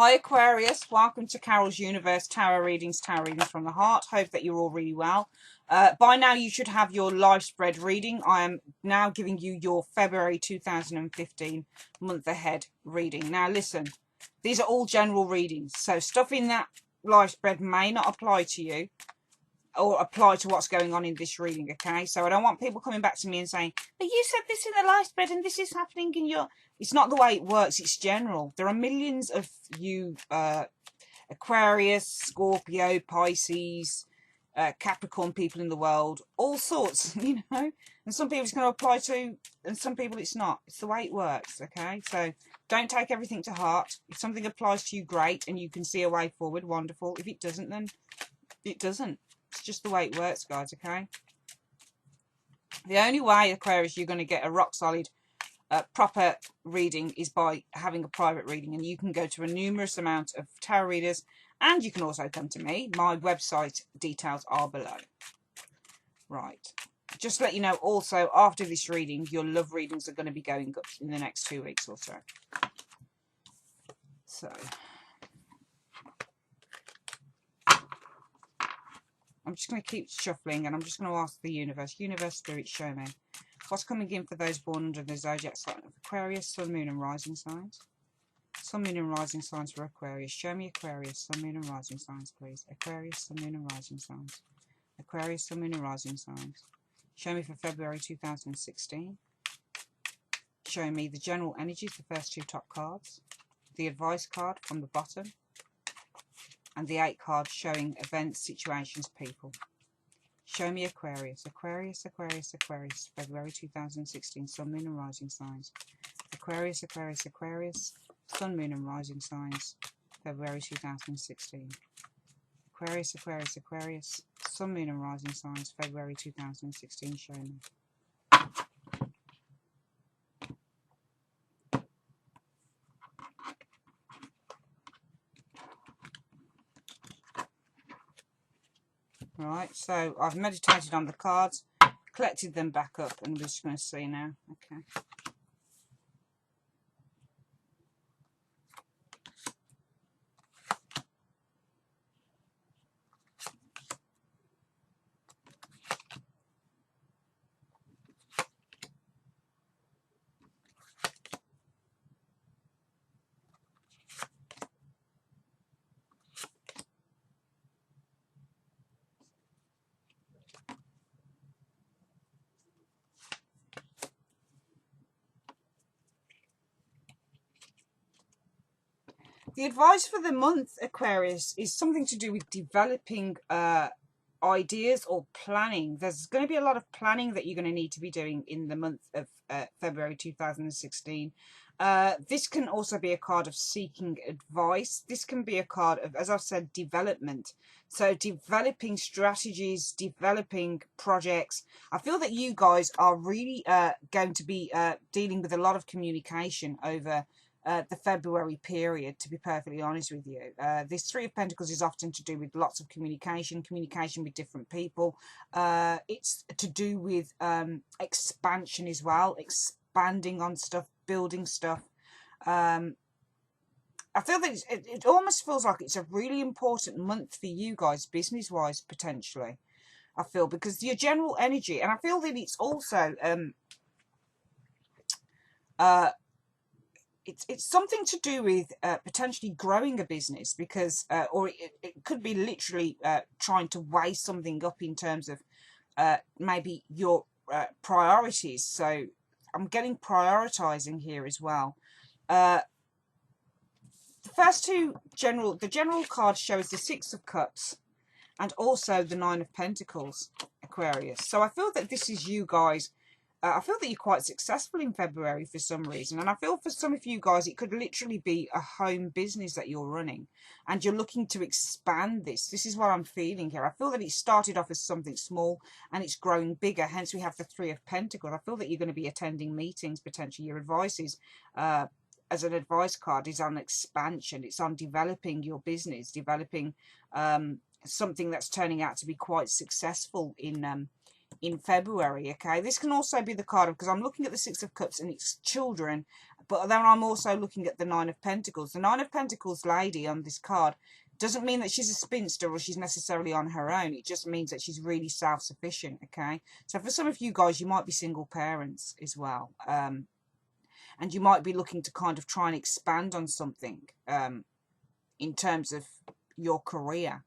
Hi Aquarius, welcome to Carol's Universe Tarot Readings from the Heart. Hope that you're all really well. By now you should have your live spread reading. I am now giving you your February 2015 month ahead reading. Now listen, these are all general readings, so stuff in that live spread may not apply to you or apply to what's going on in this reading, okay? So I don't want people coming back to me and saying, but you said this in the live spread and this is happening in your... It's not the way it works, it's general. There are millions of you Aquarius, Scorpio, Pisces, Capricorn people in the world, all sorts, you know? And some people it's going to apply to and some people it's not. It's the way it works, okay? So don't take everything to heart. If something applies to you, great, and you can see a way forward, wonderful. If it doesn't, then it doesn't. It's just the way it works, guys, okay? The only way, Aquarius, you're going to get a rock-solid, proper reading is by having a private reading. And you can go to a numerous amount of tarot readers, and you can also come to me. My website details are below. Right. Just to let you know, also, after this reading, your love readings are going to be going up in the next 2 weeks or so. So... I'm just going to keep shuffling and I'm just going to ask the universe, Spirit, show me what's coming in for those born under the zodiac sign of Aquarius, Sun, Moon and Rising signs. Sun, Moon and Rising signs for Aquarius. Show me Aquarius, Sun, Moon and Rising signs, please. Aquarius, Sun, Moon and Rising signs. Aquarius, Sun, Moon and Rising signs. Show me for February 2016. Show me the general energies, the first two top cards. The advice card from the bottom. And the 8 cards showing events, situations, people. Show me Aquarius. Aquarius, Aquarius, Aquarius. February 2016. Sun, Moon and Rising signs. Aquarius, Aquarius, Aquarius. Sun, Moon and Rising signs. February 2016. Aquarius, Aquarius, Aquarius. Sun, Moon and Rising signs. February 2016. Show me. Right, so I've meditated on the cards, collected them back up, and we're just going to see now. Okay. The advice for the month, Aquarius, is something to do with developing ideas or planning. There's going to be a lot of planning that you're going to need to be doing in the month of February 2016. This can also be a card of seeking advice. This can be a card of, as I've said, development. So developing strategies, developing projects. I feel that you guys are really going to be dealing with a lot of communication over the February period, to be perfectly honest with you. This Three of Pentacles is often to do with lots of communication with different people. It's to do with expansion as well, expanding on stuff, building stuff. I feel that it almost feels like it's a really important month for you guys, business-wise, potentially. I feel, because your general energy, and I feel that it's also... It's something to do with potentially growing a business, because or it could be literally trying to weigh something up in terms of maybe your priorities. So I'm getting prioritizing here as well. The first two the general card shows the Six of Cups and also the Nine of Pentacles, Aquarius. So I feel that this is you guys. I feel that you're quite successful in February for some reason. And I feel for some of you guys, it could literally be a home business that you're running. And you're looking to expand this. This is what I'm feeling here. I feel that it started off as something small and it's growing bigger. Hence, we have the Three of Pentacles. I feel that you're going to be attending meetings, potentially. Your advice is, as an advice card, is on expansion. It's on developing your business, developing something that's turning out to be quite successful in February, okay? This can also be the card of, because I'm looking at the Six of Cups and it's children, But then I'm also looking at the Nine of Pentacles. The Nine of Pentacles lady on this card doesn't mean that she's a spinster or she's necessarily on her own. It just means that she's really self-sufficient, okay? So for some of you guys, you might be single parents as well. And you might be looking to kind of try and expand on something in terms of your career.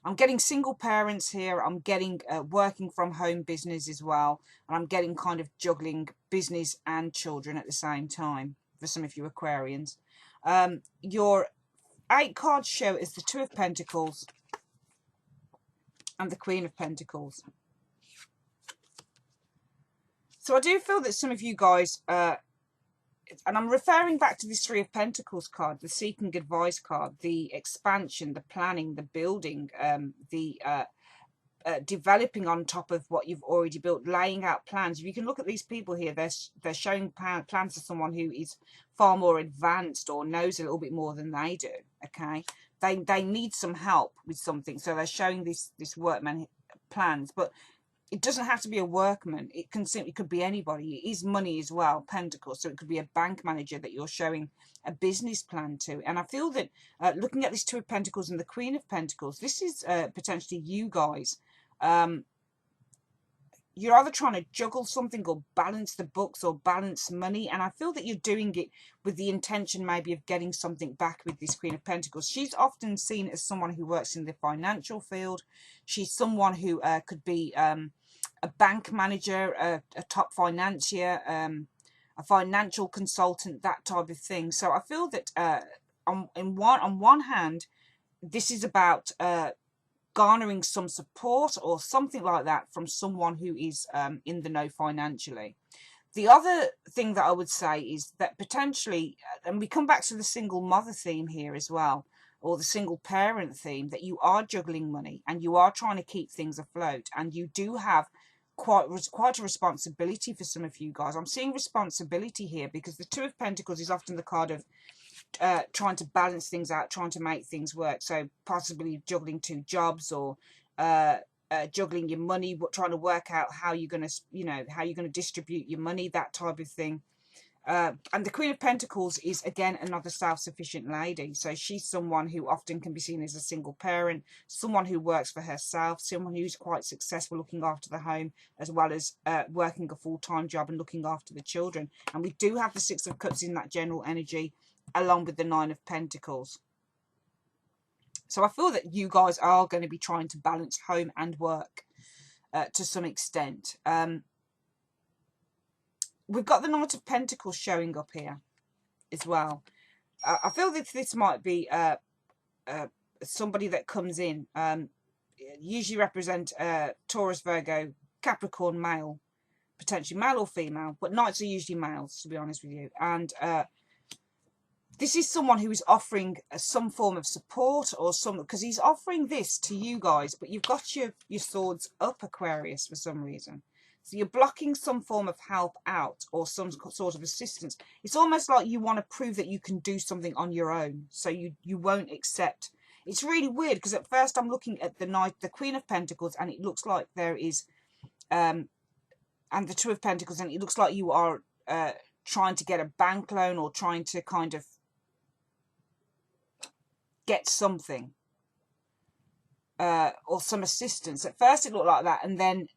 I'm getting single parents here. I'm getting working from home business as well. And I'm getting kind of juggling business and children at the same time for some of you Aquarians. Your 8 cards show is the Two of Pentacles and the Queen of Pentacles. So I do feel that some of you guys, and I'm referring back to this Three of Pentacles card, the Seeking Advice card, the expansion, the planning, the building, the developing on top of what you've already built, laying out plans. If you can look at these people here, they're showing plans to someone who is far more advanced or knows a little bit more than they do. Okay, they need some help with something, so they're showing this workman plans. But it doesn't have to be a workman. It could be anybody. It is money as well, Pentacles. So it could be a bank manager that you're showing a business plan to. And I feel that looking at this Two of Pentacles and the Queen of Pentacles, this is potentially you guys. You're either trying to juggle something or balance the books or balance money. And I feel that you're doing it with the intention maybe of getting something back with this Queen of Pentacles. She's often seen as someone who works in the financial field. She's someone who could be a bank manager, a top financier, a financial consultant, that type of thing. So I feel that on one hand, this is about garnering some support or something like that from someone who is in the know financially. The other thing that I would say is that potentially, and we come back to the single mother theme here as well, or the single parent theme, that you are juggling money and you are trying to keep things afloat, and you do have quite a responsibility for some of you guys. I'm seeing responsibility here because the Two of Pentacles is often the card of trying to balance things out, trying to make things work. So possibly juggling 2 jobs, or juggling your money, trying to work out how you're going to, how you're going to distribute your money, that type of thing. And the Queen of Pentacles is, again, another self-sufficient lady. So she's someone who often can be seen as a single parent, someone who works for herself, someone who's quite successful looking after the home, as well as working a full-time job and looking after the children. And we do have the Six of Cups in that general energy, along with the Nine of Pentacles. So I feel that you guys are going to be trying to balance home and work to some extent. We've got the Knight of Pentacles showing up here as well. I feel that this might be somebody that comes in, usually represent Taurus, Virgo, Capricorn, male, potentially male or female, but Knights are usually males, to be honest with you. And this is someone who is offering some form of support, or because he's offering this to you guys, but you've got your swords up, Aquarius, for some reason. So you're blocking some form of help out or some sort of assistance. It's almost like you want to prove that you can do something on your own. So you won't accept. It's really weird because at first I'm looking at the Queen of Pentacles, and it looks like there is, and the Two of Pentacles, and it looks like you are trying to get a bank loan or trying to kind of get something or some assistance. At first it looked like that, and then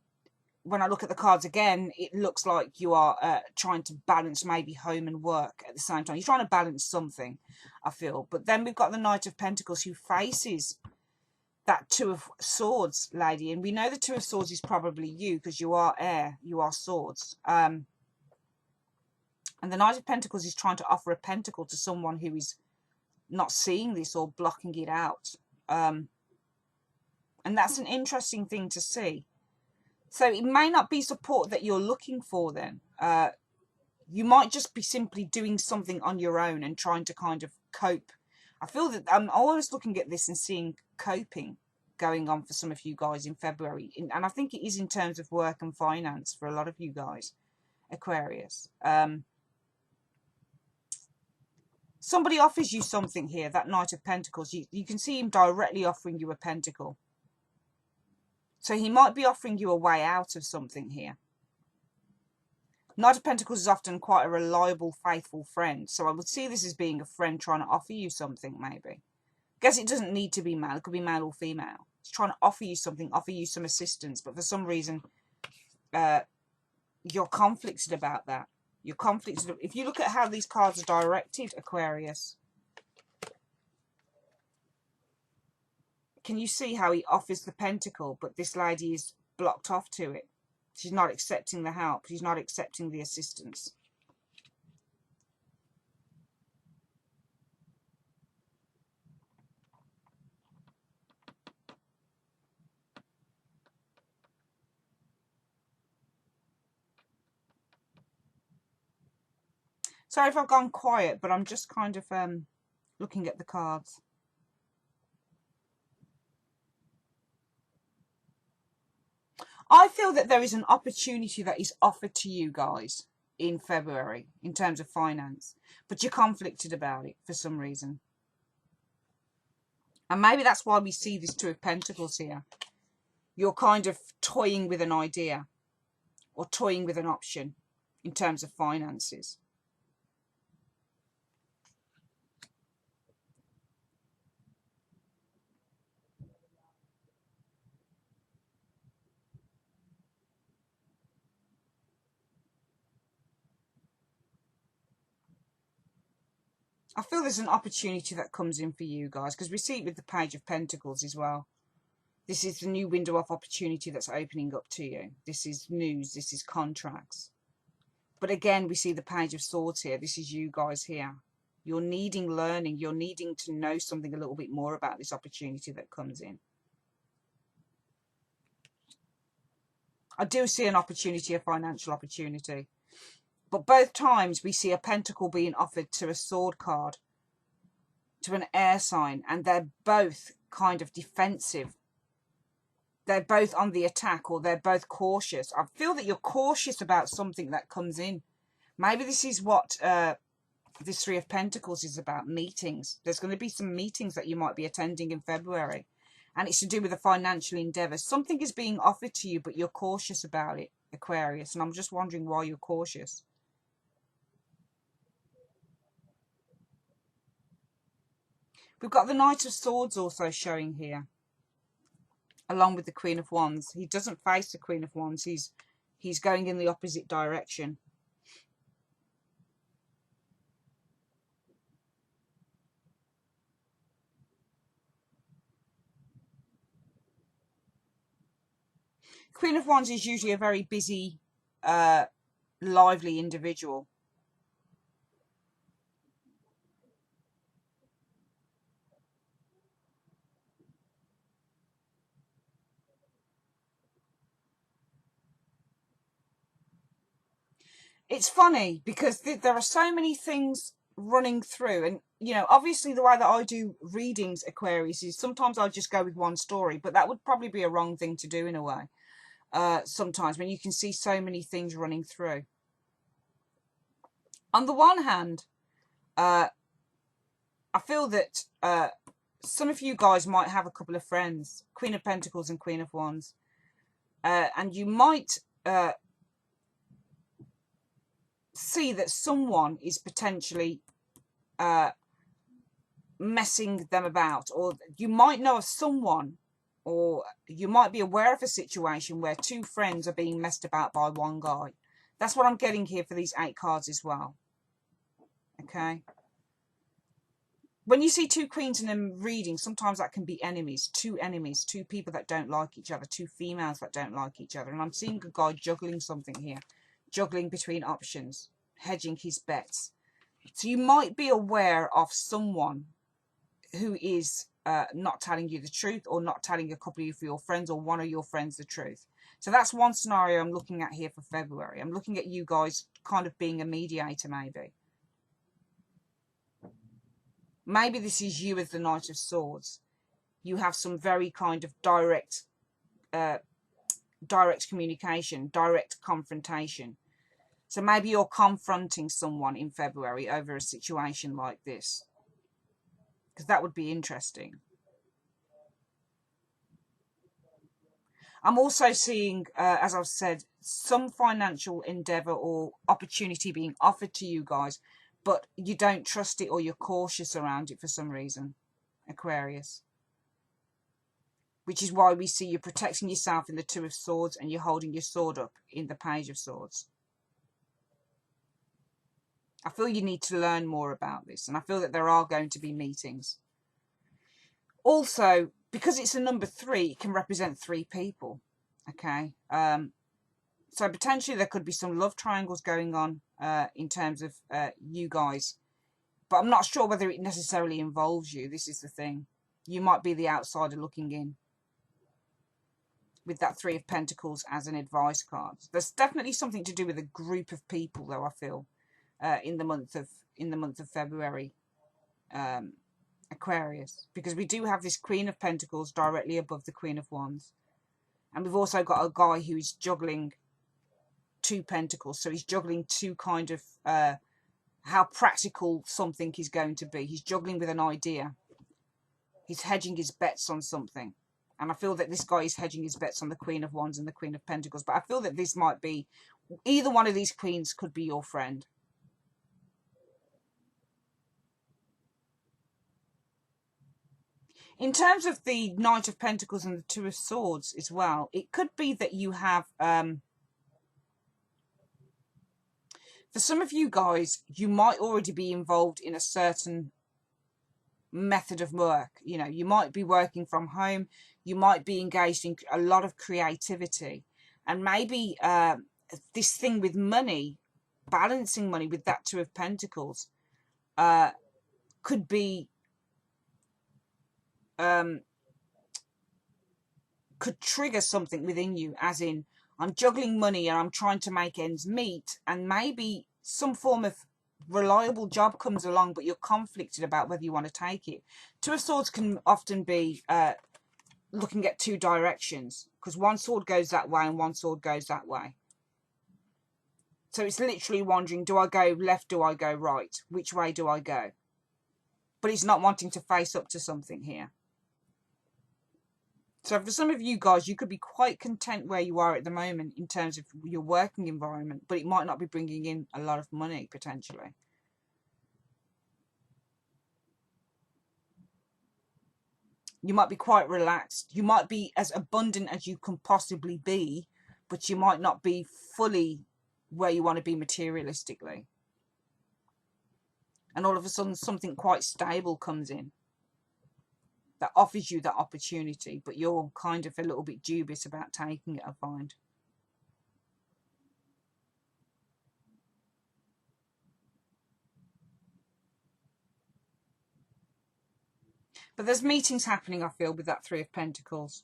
when I look at the cards again, it looks like you are trying to balance maybe home and work at the same time. You're trying to balance something, I feel. But then we've got the Knight of Pentacles who faces that Two of Swords lady. And we know the Two of Swords is probably you because you are air, you are swords. And the Knight of Pentacles is trying to offer a pentacle to someone who is not seeing this or blocking it out. And that's an interesting thing to see. So it may not be support that you're looking for then. You might just be simply doing something on your own and trying to kind of cope. I feel that I'm always looking at this and seeing coping going on for some of you guys in February. And I think it is in terms of work and finance for a lot of you guys, Aquarius. Somebody offers you something here, that Knight of Pentacles. You can see him directly offering you a pentacle. So he might be offering you a way out of something here. Knight of Pentacles is often quite a reliable, faithful friend. So I would see this as being a friend trying to offer you something, maybe. I guess it doesn't need to be male. It could be male or female. It's trying to offer you something, offer you some assistance. But for some reason, you're conflicted about that. You're conflicted. If you look at how these cards are directed, Aquarius, can you see how he offers the pentacle, but this lady is blocked off to it? She's not accepting the help. She's not accepting the assistance. Sorry if I've gone quiet, but I'm just kind of looking at the cards. I feel that there is an opportunity that is offered to you guys in February in terms of finance, but you're conflicted about it for some reason. And maybe that's why we see this Two of Pentacles here. You're kind of toying with an idea or toying with an option in terms of finances. I feel there's an opportunity that comes in for you guys, because we see it with the Page of Pentacles as well. This is the new window of opportunity that's opening up to you. This is news. This is contracts. But again, we see the Page of Swords here. This is you guys here. You're needing learning. You're needing to know something a little bit more about this opportunity that comes in. I do see an opportunity, a financial opportunity. But both times we see a pentacle being offered to a sword card, to an air sign, and they're both kind of defensive. They're both on the attack, or they're both cautious. I feel that you're cautious about something that comes in. Maybe this is what this Three of Pentacles is about, meetings. There's going to be some meetings that you might be attending in February, and it's to do with a financial endeavour. Something is being offered to you, but you're cautious about it, Aquarius, and I'm just wondering why you're cautious. We've got the Knight of Swords also showing here, along with the Queen of Wands. He doesn't face the Queen of Wands. He's going in the opposite direction. Queen of Wands is usually a very busy, lively individual. It's funny because there are so many things running through, and you know, obviously the way that I do readings, Aquarius, is sometimes I just go with one story, but that would probably be a wrong thing to do in a way. Sometimes when you can see so many things running through. On the one hand, I feel that some of you guys might have a couple of friends, Queen of Pentacles and Queen of Wands, and you might see that someone is potentially messing them about, or you might know of someone, or you might be aware of a situation where two friends are being messed about by one guy. That's what I'm getting here for these 8 cards as well. Okay. When you see two queens in a reading, sometimes that can be enemies, two people that don't like each other, two females that don't like each other. And I'm seeing a guy juggling something here, juggling between options, hedging his bets. So you might be aware of someone who is not telling you the truth, or not telling a couple of your friends or one of your friends the truth. So that's one scenario I'm looking at here for February. I'm looking at you guys kind of being a mediator, maybe. Maybe this is you as the Knight of Swords. You have some very kind of direct communication, direct confrontation. So maybe you're confronting someone in February over a situation like this, because that would be interesting. I'm also seeing, as I've said, some financial endeavor or opportunity being offered to you guys, but you don't trust it or you're cautious around it for some reason, Aquarius. Which is why we see you protecting yourself in the Two of Swords and you're holding your sword up in the Page of Swords. I feel you need to learn more about this, and I feel that there are going to be meetings. Also, because it's a number 3, it can represent 3 people. Okay. So potentially there could be some love triangles going on in terms of you guys. But I'm not sure whether it necessarily involves you. This is the thing. You might be the outsider looking in. With that 3 of Pentacles as an advice card. There's definitely something to do with a group of people, though, I feel, in the month of February, Aquarius. Because we do have this Queen of Pentacles directly above the Queen of Wands. And we've also got a guy who is juggling 2 pentacles. So he's juggling 2 kind of how practical something is going to be. He's juggling with an idea. He's hedging his bets on something. And I feel that this guy is hedging his bets on the Queen of Wands and the Queen of Pentacles. But I feel that this might be, either one of these queens could be your friend. In terms of the Knight of Pentacles and the Two of Swords as well, it could be that you have, for some of you guys, you might already be involved in a certain method of work. You know, you might be working from home, you might be engaged in a lot of creativity, and maybe this thing with money, balancing money with that Two of Pentacles, could be could trigger something within you, as in, I'm juggling money and I'm trying to make ends meet, and maybe some form of reliable job comes along, but you're conflicted about whether you want to take it. Two of Swords can often be looking at 2 directions, because one sword goes that way and one sword goes that way. So it's literally wondering, do I go left, do I go right? Which way do I go? But it's not wanting to face up to something here. So for some of you guys, you could be quite content where you are at the moment in terms of your working environment, but it might not be bringing in a lot of money, potentially. You might be quite relaxed. You might be as abundant as you can possibly be, but you might not be fully where you want to be materialistically. And all of a sudden, something quite stable comes in that offers you that opportunity, but you're kind of a little bit dubious about taking it, I find. But there's meetings happening, I feel, with that 3 of Pentacles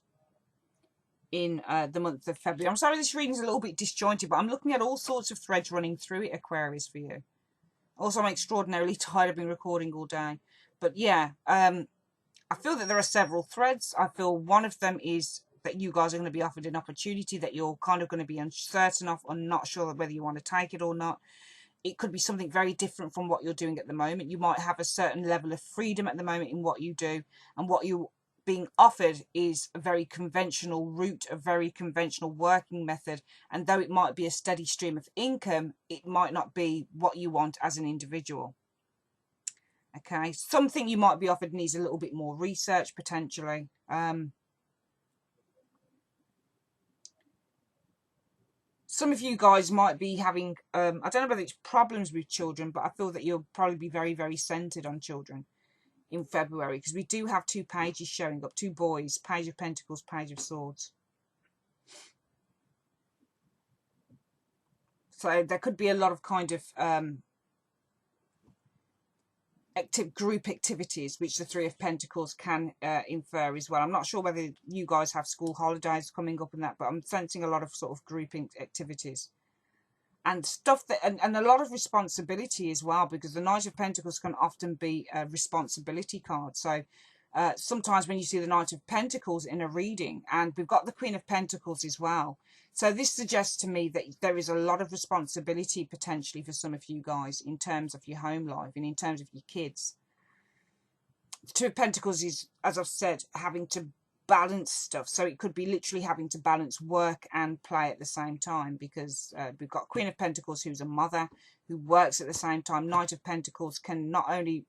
in the month of February. I'm sorry this reading's a little bit disjointed, but I'm looking at all sorts of threads running through it, Aquarius, for you. Also, I'm extraordinarily tired. I've been recording all day. But yeah, I feel that there are several threads. I feel one of them is that you guys are going to be offered an opportunity that you're kind of going to be uncertain of, or not sure whether you want to take it or not. It could be something very different from what you're doing at the moment. You might have a certain level of freedom at the moment in what you do, and what you're being offered is a very conventional route, a very conventional working method. And though it might be a steady stream of income, it might not be what you want as an individual. Okay, something you might be offered needs a little bit more research, potentially. Some of you guys might be having, I don't know whether it's problems with children, but I feel that you'll probably be very, very centered on children in February, because we do have 2 pages showing up, 2 boys, Page of Pentacles, Page of Swords. So there could be a lot of kind of group activities, which the 3 of Pentacles can infer as well. I'm not sure whether you guys have school holidays coming up and that, but I'm sensing a lot of sort of grouping activities and stuff that, and a lot of responsibility as well, because the Knight of Pentacles can often be a responsibility card. So sometimes when you see the Knight of Pentacles in a reading, and we've got the Queen of Pentacles as well, so this suggests to me that there is a lot of responsibility potentially for some of you guys in terms of your home life and in terms of your kids. The 2 of Pentacles is, as I've said, having to balance stuff. So it could be literally having to balance work and play at the same time, because we've got Queen of Pentacles, who's a mother who works at the same time. Knight of Pentacles can not only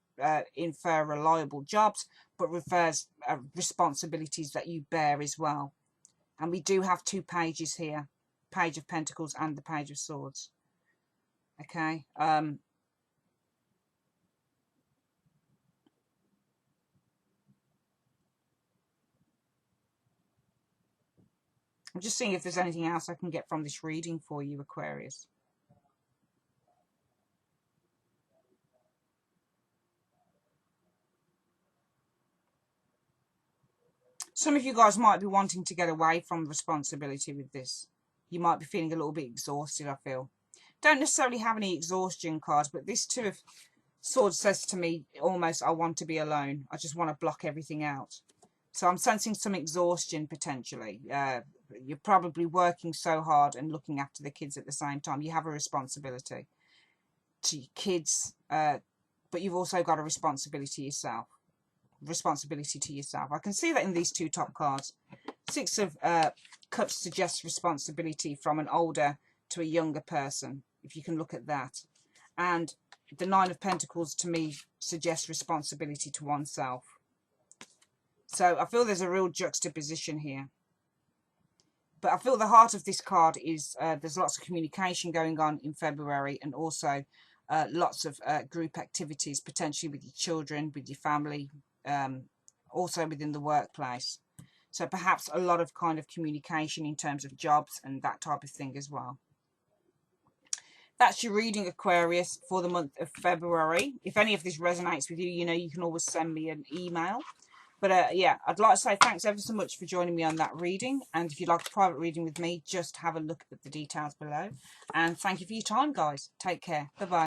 infer reliable jobs, but refers responsibilities that you bear as well. And we do have two pages here, Page of Pentacles and the Page of Swords. Okay. I'm just seeing if there's anything else I can get from this reading for you, Aquarius. Some of you guys might be wanting to get away from responsibility with this. You might be feeling a little bit exhausted, I feel. Don't necessarily have any exhaustion cards, but this Two of Swords says to me almost, I want to be alone. I just want to block everything out. So I'm sensing some exhaustion potentially. You're probably working so hard and looking after the kids at the same time. You have a responsibility to your kids, but you've also got a responsibility yourself. Responsibility to yourself. I can see that in these two top cards. Six of Cups suggests responsibility from an older to a younger person, if you can look at that. And the Nine of Pentacles to me suggests responsibility to oneself. So I feel there's a real juxtaposition here. But I feel the heart of this card is there's lots of communication going on in February, and also lots of group activities, potentially with your children, with your family, also within the workplace. So perhaps a lot of kind of communication in terms of jobs and that type of thing as well. That's your reading, Aquarius, for the month of February. If any of this resonates with you, you know, you can always send me an email. But yeah, I'd like to say thanks ever so much for joining me on that reading. And if you'd like a private reading with me, just have a look at the details below. And thank you for your time, guys. Take care. Bye-bye.